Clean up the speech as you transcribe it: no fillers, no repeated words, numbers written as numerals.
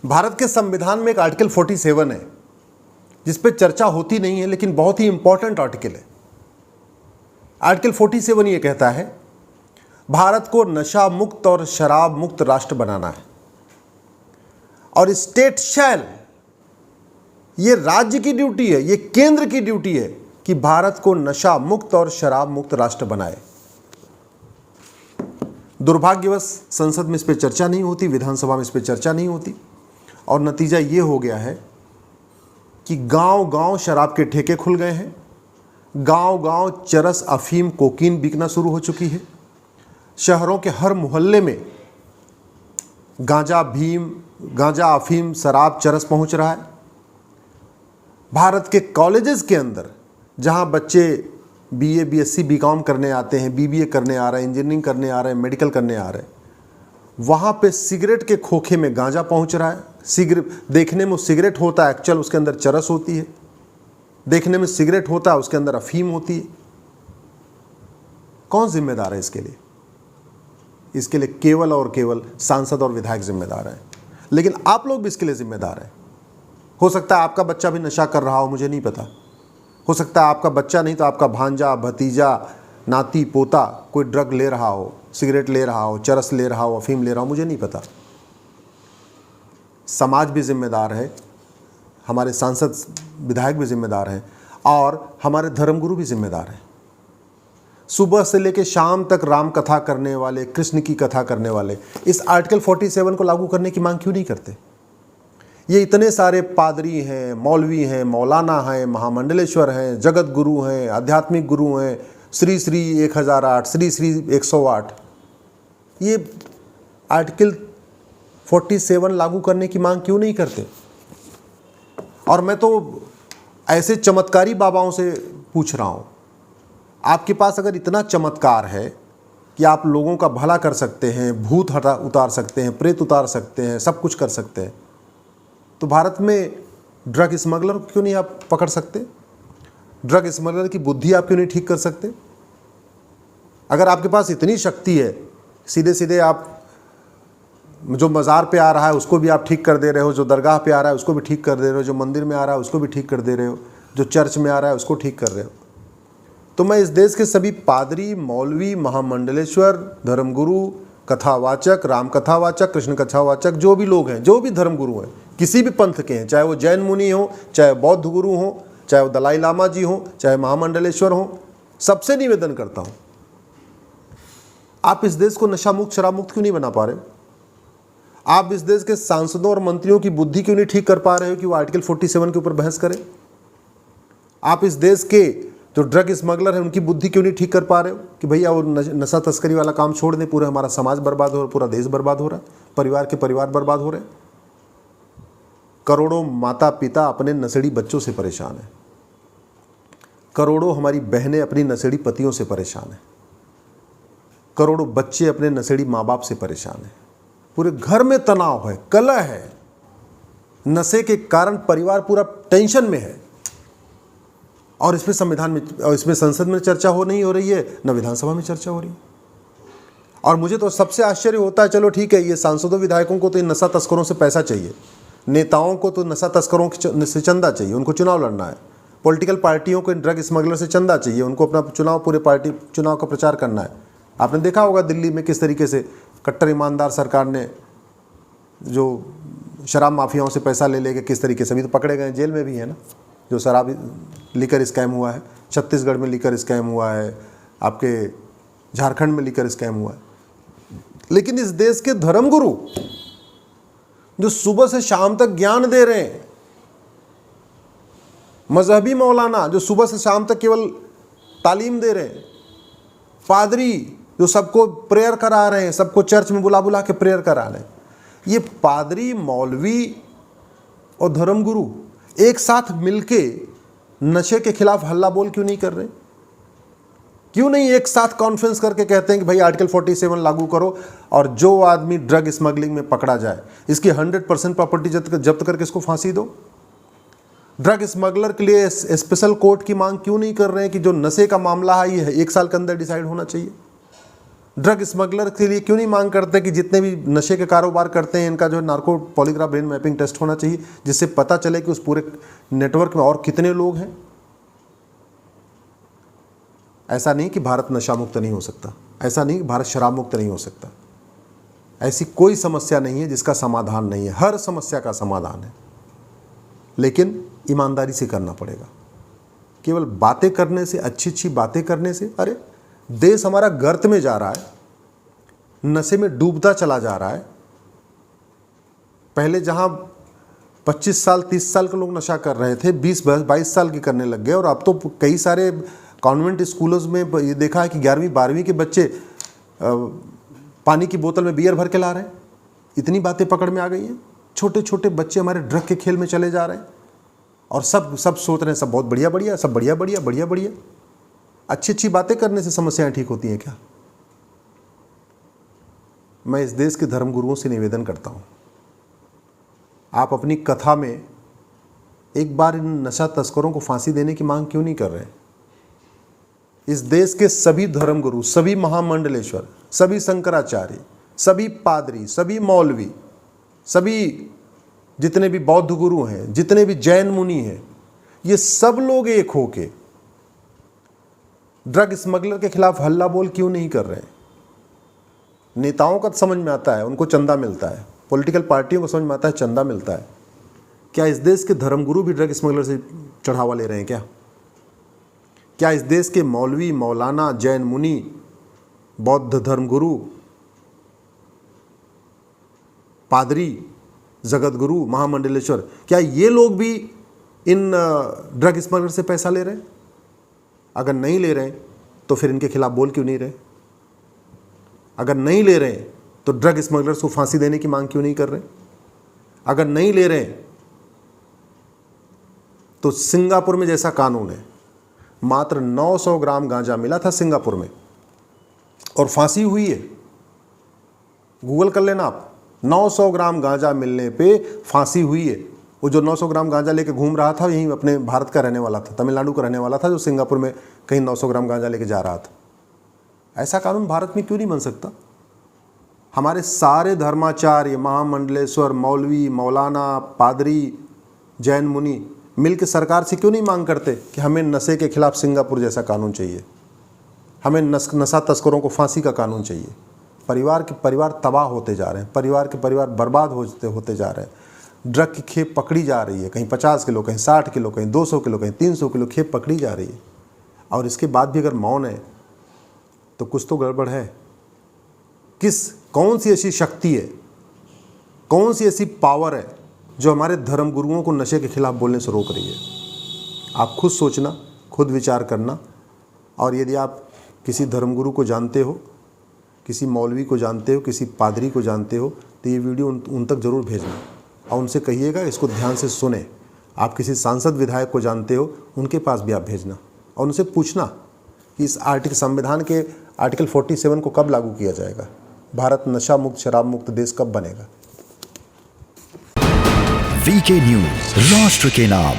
भारत के संविधान में एक आर्टिकल 47 है जिस पे चर्चा होती नहीं है, लेकिन बहुत ही इंपॉर्टेंट आर्टिकल है। आर्टिकल 47 ये कहता है भारत को नशा मुक्त और शराब मुक्त राष्ट्र बनाना है, और स्टेट शैल, ये राज्य की ड्यूटी है, ये केंद्र की ड्यूटी है कि भारत को नशा मुक्त और शराब मुक्त राष्ट्र बनाए। दुर्भाग्यवश संसद में इस पर चर्चा नहीं होती, विधानसभा में इस पर चर्चा नहीं होती, और नतीजा ये हो गया है कि गांव-गांव शराब के ठेके खुल गए हैं, गांव-गांव चरस, अफीम, कोकीन बिकना शुरू हो चुकी है। शहरों के हर मोहल्ले में गांजा, अफीम, शराब, चरस पहुंच रहा है। भारत के कॉलेजेस के अंदर जहां बच्चे बीए, बीएससी, बीकॉम करने आते हैं, बीबीए करने आ रहे हैं, इंजीनियरिंग करने आ रहे हैं, मेडिकल करने आ रहे हैं, वहाँ पे सिगरेट के खोखे में गांजा पहुँच रहा है। सिगरेट देखने में सिगरेट होता है, एक्चुअल उसके अंदर चरस होती है। देखने में सिगरेट होता है, उसके अंदर अफीम होती है। कौन जिम्मेदार है इसके लिए? इसके लिए केवल और केवल सांसद और विधायक जिम्मेदार हैं। लेकिन आप लोग भी इसके लिए जिम्मेदार हैं। हो सकता है आपका बच्चा भी नशा कर रहा हो, मुझे नहीं पता। हो सकता है आपका बच्चा नहीं तो आपका भांजा, भतीजा, नाती, पोता कोई ड्रग ले रहा हो, सिगरेट ले रहा हो, चरस ले रहा हो, अफीम ले रहा हो, मुझे नहीं पता। समाज भी जिम्मेदार है, हमारे सांसद विधायक भी जिम्मेदार हैं, और हमारे धर्मगुरु भी जिम्मेदार हैं। सुबह से लेकर शाम तक राम कथा करने वाले, कृष्ण की कथा करने वाले इस आर्टिकल 47 को लागू करने की मांग क्यों नहीं करते? ये इतने सारे पादरी हैं, मौलवी हैं, मौलाना हैं, महामंडलेश्वर हैं, जगत गुरु हैं, आध्यात्मिक गुरु हैं, श्री श्री 1008, श्री श्री 108, ये आर्टिकल 47 लागू करने की मांग क्यों नहीं करते? और मैं तो ऐसे चमत्कारी बाबाओं से पूछ रहा हूँ, आपके पास अगर इतना चमत्कार है कि आप लोगों का भला कर सकते हैं, भूत उतार सकते हैं, प्रेत उतार सकते हैं, सब कुछ कर सकते हैं, तो भारत में ड्रग स्मगलर को क्यों नहीं आप पकड़ सकते? ड्रग स्मगलर की बुद्धि आप क्यों नहीं ठीक कर सकते? अगर आपके पास इतनी शक्ति है, सीधे सीधे आप जो मज़ार पे आ रहा है उसको भी आप ठीक कर दे रहे हो, जो दरगाह पे आ रहा है उसको भी ठीक कर दे रहे हो, जो मंदिर में आ रहा है उसको भी ठीक कर दे रहे हो, जो चर्च में आ रहा है उसको ठीक कर रहे हो, तो मैं इस देश के सभी पादरी, मौलवी, महामंडलेश्वर, धर्मगुरु, कथावाचक, राम कथावाचक, कृष्ण कथावाचक, जो भी लोग हैं, जो भी धर्मगुरु हैं, किसी भी पंथ के हैं, चाहे वो जैन मुनि हो, चाहे बौद्ध गुरु हो, चाहे वो दलाई लामा जी हो, चाहे महामंडलेश्वर हो, सबसे निवेदन करता हूँ, आप इस देश को नशा मुक्त, शराब मुक्त क्यों नहीं बना पा रहे? आप इस देश के सांसदों और मंत्रियों की बुद्धि क्यों नहीं ठीक कर पा रहे हो कि वो आर्टिकल 47 के ऊपर बहस करें? आप इस देश के जो ड्रग स्मगलर है उनकी बुद्धि क्यों नहीं ठीक कर पा रहे हो कि भैया वो नशा तस्करी वाला काम छोड़ दें? पूरा हमारा समाज बर्बाद हो रहा है, पूरा देश बर्बाद हो रहा है, परिवार के परिवार बर्बाद हो रहे हैं। करोड़ों माता पिता अपने नशेड़ी बच्चों से परेशान हैं, करोड़ों हमारी बहनें अपनी नशेड़ी पतियों से परेशान हैं, करोड़ों बच्चे अपने नशेड़ी माँ बाप से परेशान हैं। पूरे घर में तनाव है, कलह है, नशे के कारण परिवार पूरा टेंशन में है, और इसमें संविधान में और इसमें संसद में चर्चा नहीं हो रही है, न विधानसभा में चर्चा हो रही है। और मुझे तो सबसे आश्चर्य होता है, चलो ठीक है, ये सांसदों विधायकों को तो इन नशा तस्करों से पैसा चाहिए, नेताओं को तो नशा तस्करों से चंदा चाहिए, उनको चुनाव लड़ना है, पॉलिटिकल पार्टियों को इन ड्रग स्मगलर से चंदा चाहिए, उनको अपना चुनाव, पूरे पार्टी चुनाव का प्रचार करना है। आपने देखा होगा दिल्ली में किस तरीके से कट्टर ईमानदार सरकार ने जो शराब माफियाओं से पैसा ले लेके किस तरीके से, अभी तो पकड़े गए, जेल में भी है ना, जो शराब लीकर स्कैम हुआ है, छत्तीसगढ़ में लीकर स्कैम हुआ है, आपके झारखंड में लीकर स्कैम हुआ है। लेकिन इस देश के धर्मगुरु जो सुबह से शाम तक ज्ञान दे रहे हैं, मजहबी मौलाना जो सुबह से शाम तक केवल तालीम दे रहे हैं, पादरी जो सबको प्रेयर करा रहे हैं, सबको चर्च में बुला बुला के प्रेयर करा रहे हैं, ये पादरी, मौलवी और धर्मगुरु एक साथ मिलके नशे के खिलाफ हल्ला बोल क्यों नहीं कर रहे? क्यों नहीं एक साथ कॉन्फ्रेंस करके कहते हैं कि भाई आर्टिकल 47 लागू करो, और जो आदमी ड्रग स्मगलिंग में पकड़ा जाए इसकी 100% प्रॉपर्टी जब्त करके इसको फांसी दो? ड्रग स्मगलर के लिए स्पेशल कोर्ट की मांग क्यों नहीं कर रहे हैं कि जो नशे का मामला है ये 1 साल के अंदर डिसाइड होना चाहिए? ड्रग स्मगलर के लिए क्यों नहीं मांग करते कि जितने भी नशे के कारोबार करते हैं इनका जो narco polygraph brain mapping test होना चाहिए, जिससे पता चले कि उस पूरे नेटवर्क में और कितने लोग हैं। ऐसा नहीं कि भारत नशा मुक्त नहीं हो सकता, ऐसा नहीं कि भारत शराब मुक्त नहीं हो सकता। ऐसी कोई समस्या नहीं है जिसका समाधान नहीं है, हर समस्या का समाधान है, लेकिन ईमानदारी से करना पड़ेगा। केवल बातें करने से, अच्छी अच्छी बातें करने से, अरे देश हमारा गर्त में जा रहा है, नशे में डूबता चला जा रहा है। पहले जहां 25 साल 30 साल के लोग नशा कर रहे थे, 20-22 साल के करने लग गए, और अब तो कई सारे कॉन्वेंट स्कूलों में ये देखा है कि 11वीं 12वीं के बच्चे पानी की बोतल में बियर भर के ला रहे हैं। इतनी बातें पकड़ में आ गई हैं। छोटे छोटे बच्चे हमारे ड्रग के खेल में चले जा रहे हैं, और सब सोच रहे हैं सब बहुत बढ़िया बढ़िया, सब बढ़िया बढ़िया बढ़िया बढ़िया। अच्छी अच्छी बातें करने से समस्याएं ठीक होती हैं क्या? मैं इस देश के धर्मगुरुओं से निवेदन करता हूं, आप अपनी कथा में एक बार इन नशा तस्करों को फांसी देने की मांग क्यों नहीं कर रहे? इस देश के सभी धर्मगुरु, सभी महामंडलेश्वर, सभी शंकराचार्य, सभी पादरी, सभी मौलवी, सभी जितने भी बौद्ध गुरु हैं, जितने भी जैन मुनि हैं, ये सब लोग एक होके ड्रग स्मगलर के खिलाफ हल्ला बोल क्यों नहीं कर रहे हैं? नेताओं का समझ में आता है, उनको चंदा मिलता है, पॉलिटिकल पार्टियों को समझ में आता है चंदा मिलता है। क्या इस देश के धर्मगुरु भी ड्रग स्मगलर से चढ़ावा ले रहे हैं क्या? क्या इस देश के मौलवी, मौलाना, जैन मुनि, बौद्ध धर्मगुरु, पादरी, जगत गुरु, महामंडलेश्वर, क्या ये लोग भी इन ड्रग स्मगलर से पैसा ले रहे हैं? अगर नहीं ले रहे हैं तो फिर इनके खिलाफ बोल क्यों नहीं रहे? अगर नहीं ले रहे हैं तो ड्रग स्मगलर्स को फांसी देने की मांग क्यों नहीं कर रहे? अगर नहीं ले रहे हैं तो सिंगापुर में जैसा कानून है, मात्र 900 ग्राम गांजा मिला था सिंगापुर में और फांसी हुई है। गूगल कर लेना आप, 900 ग्राम गांजा मिलने पे फांसी हुई है। वो जो 900 ग्राम गांजा लेके घूम रहा था यहीं अपने भारत का रहने वाला था, तमिलनाडु का रहने वाला था, जो सिंगापुर में कहीं 900 ग्राम गांजा लेके जा रहा था। ऐसा कानून भारत में क्यों नहीं बन सकता? हमारे सारे धर्माचार्य, महामंडलेश्वर, मौलवी, मौलाना, पादरी, जैन मुनि मिलकर सरकार से क्यों नहीं मांग करते कि हमें नशे के खिलाफ सिंगापुर जैसा कानून चाहिए, हमें नशा तस्करों को फांसी का कानून चाहिए? परिवार के परिवार तबाह होते जा रहे हैं, परिवार के परिवार बर्बाद होते जा रहे हैं। ड्रग की खेप पकड़ी जा रही है, कहीं 50 किलो, कहीं 60 किलो, कहीं 200 किलो, कहीं 300 किलो खेप पकड़ी जा रही है, और इसके बाद भी अगर मौन है तो कुछ तो गड़बड़ है। कौन सी ऐसी शक्ति है, कौन सी ऐसी पावर है जो हमारे धर्मगुरुओं को नशे के खिलाफ बोलने से रोक रही है? आप खुद सोचना, खुद विचार करना। और यदि आप किसी धर्मगुरु को जानते हो, किसी मौलवी को जानते हो, किसी पादरी को जानते हो, तो ये वीडियो उन तक ज़रूर भेजना और उनसे कहिएगा इसको ध्यान से सुने। आप किसी सांसद विधायक को जानते हो, उनके पास भी आप भेजना और उनसे पूछना कि इस संविधान के आर्टिकल 47 को कब लागू किया जाएगा, भारत नशा मुक्त, शराब मुक्त देश कब बनेगा। वीके न्यूज, राष्ट्र के नाम।